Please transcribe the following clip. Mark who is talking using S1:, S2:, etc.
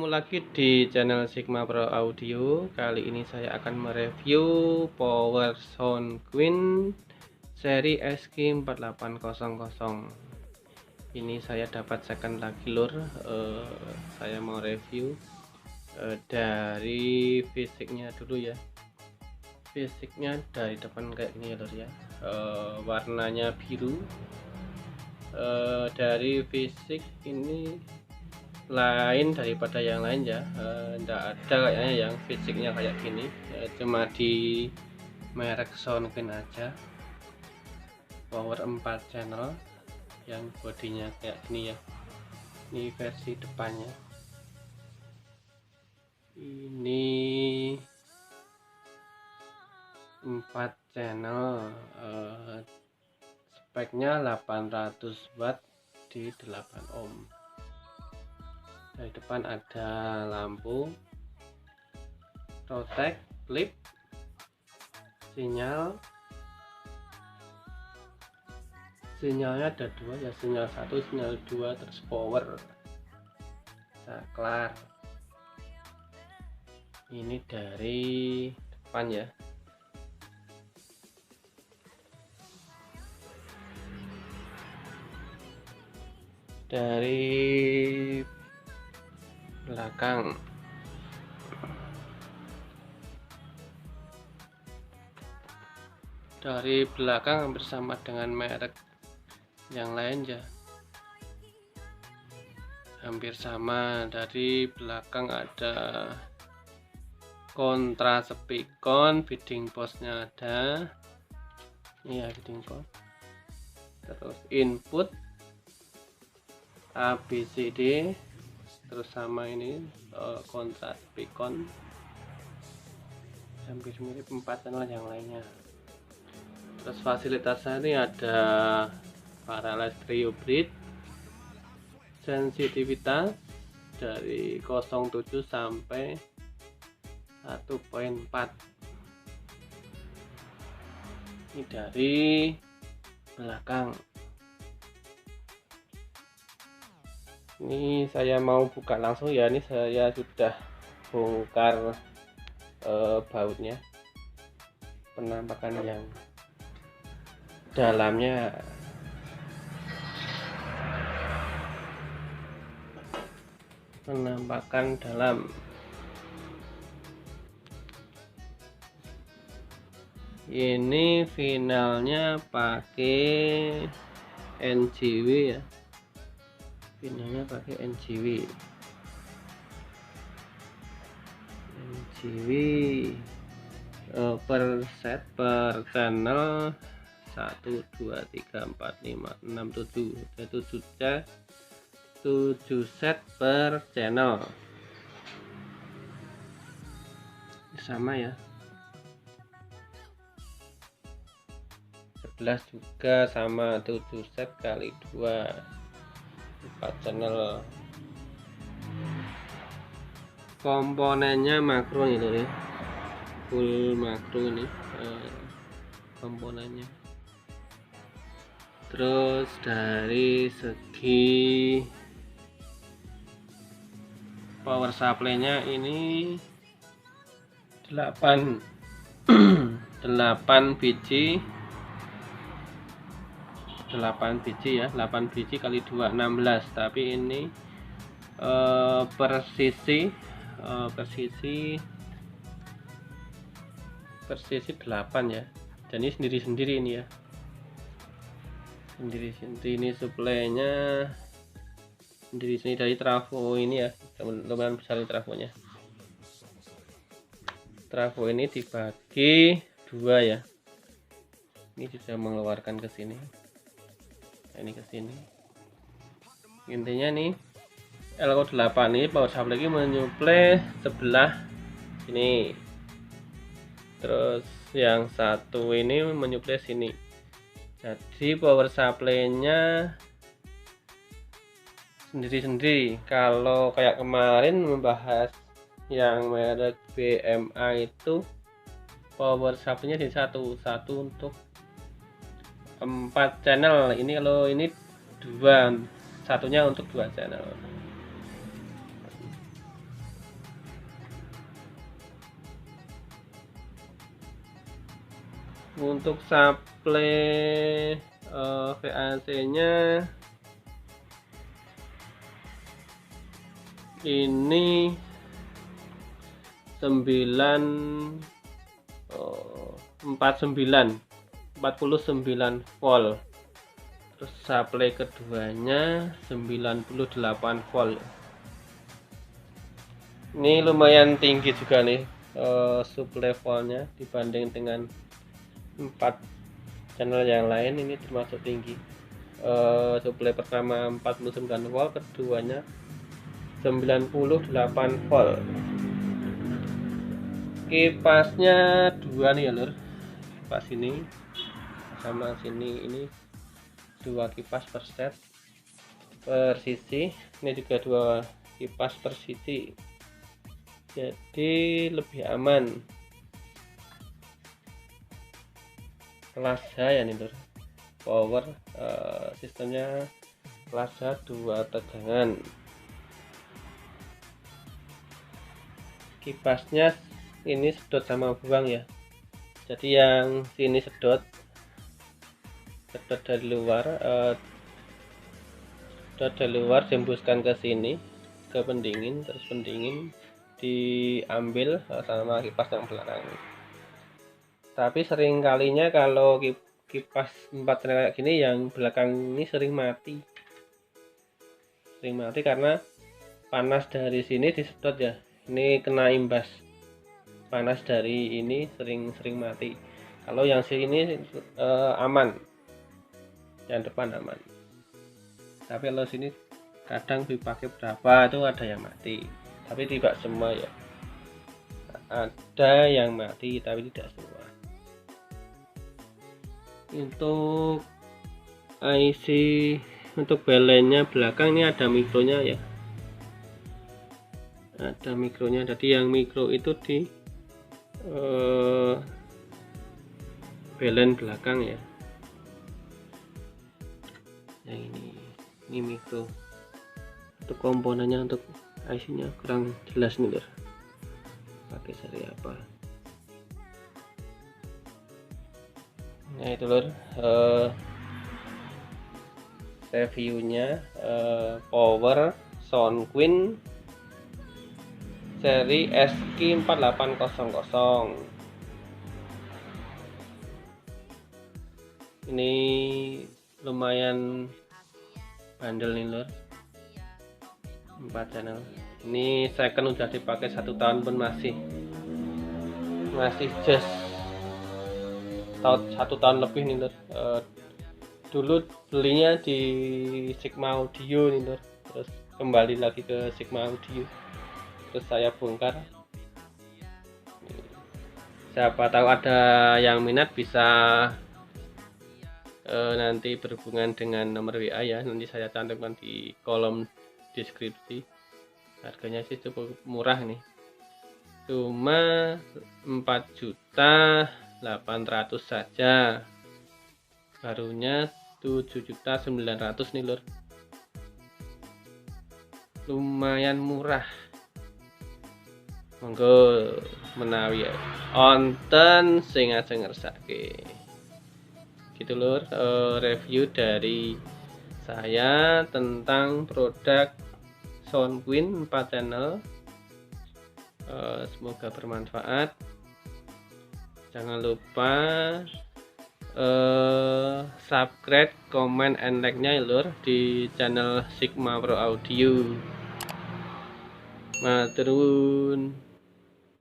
S1: lagi di channel Sigma Pro Audio. Kali ini saya akan mereview Power Sound Queen seri SQ4800. Ini saya dapat second lagi lur. Saya mau review dari fisiknya dulu ya. Fisiknya dari depan kayak gini ya lur ya. Warnanya biru. Dari fisik ini lain daripada yang lain ya, enggak ada kayaknya yang fisiknya kayak gini ya, cuma di merek Soundqueen aja. Power 4 channel yang bodinya kayak gini ya. Ini versi depannya, ini 4 channel, speknya 800 watt di 8 ohm. Dari depan ada lampu, rotek, klip, sinyalnya ada dua ya, sinyal 1, sinyal 2, terus power, saklar. Ini dari depan ya. Dari belakang, hampir sama dengan merek yang lain ya, hampir sama. Dari belakang ada kontra spikon, feeding postnya ada, ini ya feeding post, terus input ABCD, terus sama ini kontra spikon, hampir mirip 4 channel yang lainnya. Terus fasilitasnya ini ada parallel stereo bridge, sensitivitas dari 0,7 sampai 1,4. Ini dari belakang. Ini saya mau buka langsung ya. Ini saya sudah bongkar bautnya, penampakan yang dalamnya. Penampakan dalam. Ini finalnya pakai NGW ya. Finalnya pakai NGW. Per set per channel 1 2 3 4 5 6 7, yaitu 7 set per channel. Sama ya, 11 juga sama, 7 set kali 2, 4 channel. Komponennya makro ini, full makro ini komponennya. Terus dari segi power supply-nya ini 8 biji ya, 8 biji kali 2 16, tapi ini per sisi 8 ya. Dan ini sendiri-sendiri ini ya, sendiri-sendiri. Ini suplainya sendiri-sendiri dari trafo ini ya, lumayan besar trafonya. Trafo ini dibagi 2 ya. Ini sudah mengeluarkan ke sini. Ini ke sini. Intinya nih LO8 ini power supply ini menyuplai sebelah sini. Terus yang satu ini menyuplai sini. Jadi power supply-nya sendiri-sendiri. Kalau kayak kemarin membahas yang merek BMA itu power supply-nya di satu untuk 4 channel. Ini kalau ini 2, satunya untuk 2 channel. Untuk supply VAC nya ini 49 volt. Terus supply keduanya 98 volt. Ini lumayan tinggi juga nih supply voltnya dibanding dengan 4 channel yang lain. Ini termasuk tinggi. Supply pertama 49 volt, keduanya 98 volt. Kipasnya dua nih ya lur, kipas ini sama sini, ini dua kipas per set per sisi, ini juga dua kipas per sisi, jadi lebih aman. Kelas H ya nih lur, power sistemnya kelas H 2 tegangan. Kipasnya ini sedot sama buang ya, jadi yang sini sedot dari luar, hembuskan ke sini ke pendingin, terus pendingin diambil sama kipas yang belakang. Tapi sering kalinya kalau kipas 4 kayak gini yang belakang ini sering mati karena panas dari sini disedot ya, ini kena imbas panas dari ini, sering mati. Kalau yang sini aman, yang depan aman, tapi kalau sini kadang dipakai berapa itu ada yang mati, tapi tidak semua ya, ada yang mati tapi tidak semua. Untuk IC untuk belennya belakang ini ada mikronya ya, ada mikronya, jadi yang mikro itu di belen belakang ya, yang ini mikro. Untuk komponennya, untuk IC nya kurang jelas nih lur, pakai seri apa. Nah itu lur reviewnya power SoundQueen seri SQ4800. Ini lumayan bandel nih lur, 4 channel. Ini second udah dipakai 1 tahun pun masih just 1 tahun lebih nih lur. Dulu belinya di Sigma Audio nih lur, terus kembali lagi ke Sigma Audio, terus saya bongkar. Siapa tahu ada yang minat bisa nanti berhubungan dengan nomor WA ya, nanti saya cantumkan di kolom deskripsi. Harganya sih cukup murah nih, cuma 4.800.000 saja, barunya 7.900.000 nih lur, lumayan murah. Monggo menawi onten sing ajeng ngersake gitu lur, review dari saya tentang produk SoundQueen 4 channel. Semoga bermanfaat. Jangan lupa subscribe, comment, and like-nya ya lur di channel Sigma Pro Audio. Maturun.